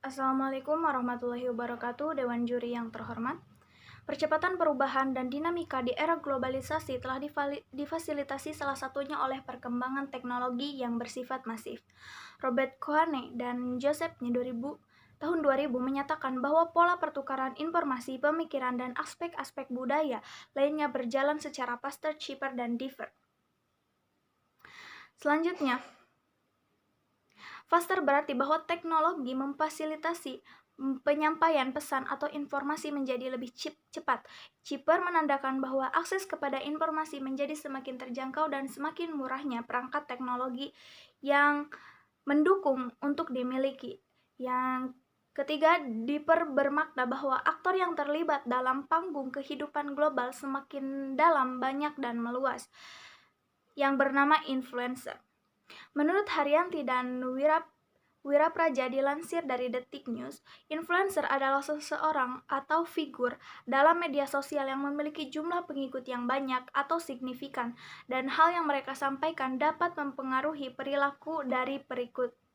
Assalamualaikum warahmatullahi wabarakatuh, Dewan Juri yang terhormat. Percepatan perubahan dan dinamika di era globalisasi telah difasilitasi salah satunya oleh perkembangan teknologi yang bersifat masif. Robert Kohane dan Joseph Nye tahun 2000 menyatakan bahwa pola pertukaran informasi, pemikiran, dan aspek-aspek budaya lainnya berjalan secara faster, cheaper, dan differ. Selanjutnya, faster berarti bahwa teknologi memfasilitasi penyampaian pesan atau informasi menjadi lebih cepat. Cheaper menandakan bahwa akses kepada informasi menjadi semakin terjangkau dan semakin murahnya perangkat teknologi yang mendukung untuk dimiliki. Yang ketiga, Deeper bermakna bahwa aktor yang terlibat dalam panggung kehidupan global semakin dalam, banyak, dan meluas, yang bernama influencer. Menurut Haryanti dan Wirapraja dilansir dari Detik News, influencer adalah seseorang atau figur dalam media sosial yang memiliki jumlah pengikut yang banyak atau signifikan, dan hal yang mereka sampaikan dapat mempengaruhi perilaku dari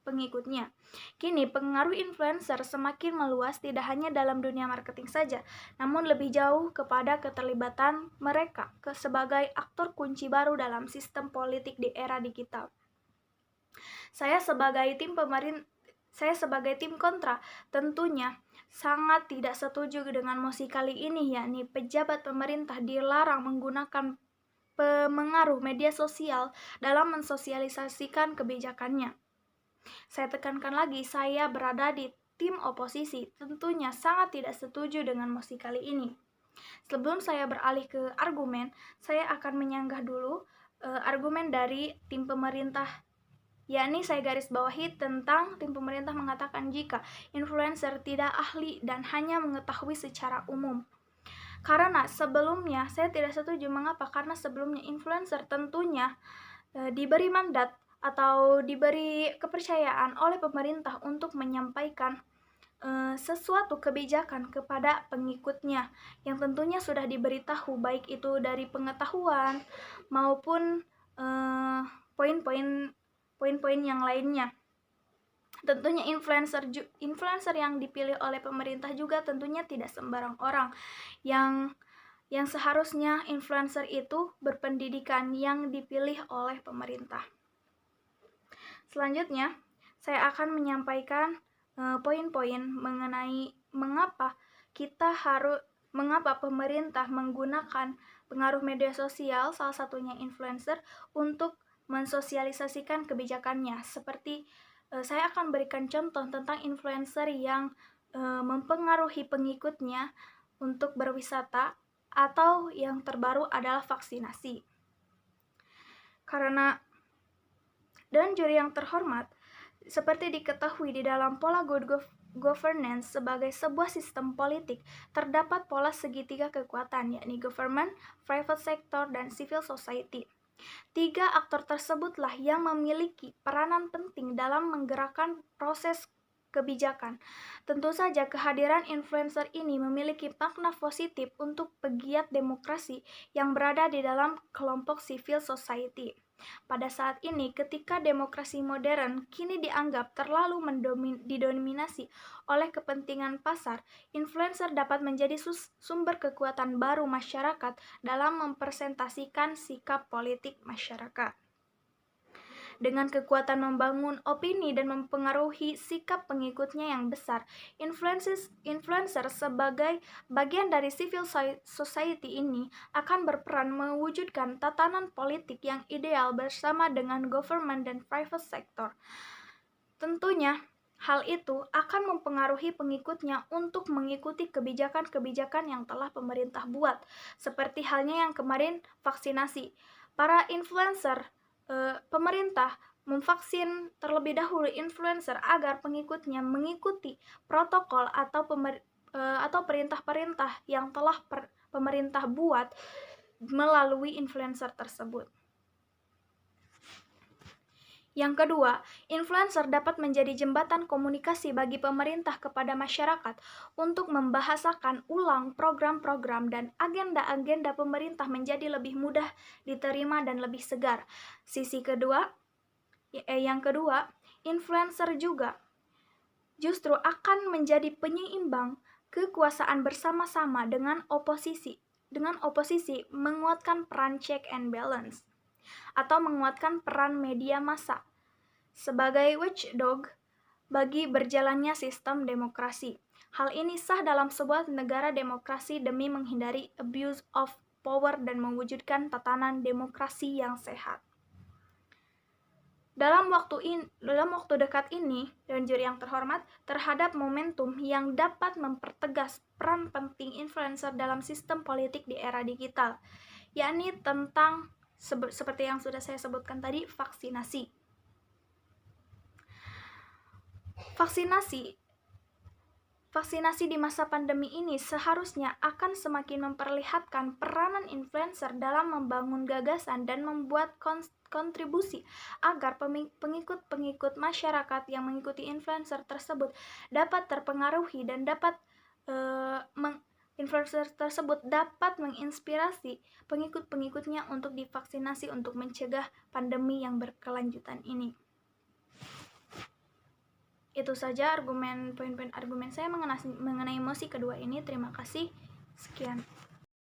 pengikutnya. Kini, pengaruh influencer semakin meluas tidak hanya dalam dunia marketing saja, namun lebih jauh kepada keterlibatan mereka sebagai aktor kunci baru dalam sistem politik di era digital. Saya sebagai tim kontra tentunya sangat tidak setuju dengan mosi kali ini, yakni pejabat pemerintah dilarang menggunakan pengaruh media sosial dalam mensosialisasikan kebijakannya. Saya tekankan lagi, saya berada di tim oposisi, tentunya sangat tidak setuju dengan mosi kali ini. Sebelum saya beralih ke argumen, saya akan menyanggah dulu argumen dari tim pemerintah, yakni saya garis bawahi tentang tim pemerintah mengatakan jika influencer tidak ahli dan hanya mengetahui secara umum. Karena sebelumnya saya tidak setuju. Mengapa? Karena sebelumnya influencer tentunya diberi mandat atau diberi kepercayaan oleh pemerintah untuk menyampaikan sesuatu kebijakan kepada pengikutnya yang tentunya sudah diberitahu, baik itu dari pengetahuan maupun poin-poin yang lainnya. Tentunya influencer yang dipilih oleh pemerintah juga tentunya tidak sembarang orang. Yang seharusnya influencer itu berpendidikan yang dipilih oleh pemerintah. Selanjutnya, saya akan menyampaikan poin-poin mengenai mengapa pemerintah menggunakan pengaruh media sosial, salah satunya influencer, untuk mensosialisasikan kebijakannya. Seperti saya akan berikan contoh tentang influencer yang mempengaruhi pengikutnya untuk berwisata, atau yang terbaru adalah vaksinasi. Karena dan juri yang terhormat, seperti diketahui di dalam pola good governance sebagai sebuah sistem politik, terdapat pola segitiga kekuatan, yakni government, private sector, dan civil society. Tiga aktor tersebutlah yang memiliki peranan penting dalam menggerakkan proses kebijakan. Tentu saja kehadiran influencer ini memiliki makna positif untuk pegiat demokrasi yang berada di dalam kelompok civil society. Pada saat ini, ketika demokrasi modern kini dianggap terlalu didominasi oleh kepentingan pasar, influencer dapat menjadi sumber kekuatan baru masyarakat dalam mempresentasikan sikap politik masyarakat. Dengan kekuatan membangun opini dan mempengaruhi sikap pengikutnya yang besar, influencer sebagai bagian dari civil society ini akan berperan mewujudkan tatanan politik yang ideal bersama dengan government dan private sector. Tentunya, hal itu akan mempengaruhi pengikutnya untuk mengikuti kebijakan-kebijakan yang telah pemerintah buat, seperti halnya yang kemarin vaksinasi. Para influencer, pemerintah memvaksin terlebih dahulu influencer agar pengikutnya mengikuti protokol atau perintah-perintah yang telah pemerintah buat melalui influencer tersebut. Yang kedua, influencer dapat menjadi jembatan komunikasi bagi pemerintah kepada masyarakat untuk membahasakan ulang program-program dan agenda-agenda pemerintah menjadi lebih mudah diterima dan lebih segar. Yang kedua, influencer juga justru akan menjadi penyeimbang kekuasaan bersama-sama dengan oposisi menguatkan peran check and balance atau menguatkan peran media massa sebagai watchdog bagi berjalannya sistem demokrasi. Hal ini sah dalam sebuah negara demokrasi demi menghindari abuse of power dan mewujudkan tatanan demokrasi yang sehat. Dalam waktu dekat ini, dan juri yang terhormat, terhadap momentum yang dapat mempertegas peran penting influencer dalam sistem politik di era digital, yakni tentang seperti yang sudah saya sebutkan tadi, vaksinasi. Vaksinasi di masa pandemi ini seharusnya akan semakin memperlihatkan peranan influencer dalam membangun gagasan dan membuat kontribusi agar pengikut-pengikut masyarakat yang mengikuti influencer tersebut dapat terpengaruhi dan influencer tersebut dapat menginspirasi pengikut-pengikutnya untuk divaksinasi untuk mencegah pandemi yang berkelanjutan ini. Itu saja poin-poin argumen saya mengenai mosi kedua ini. Terima kasih. Sekian.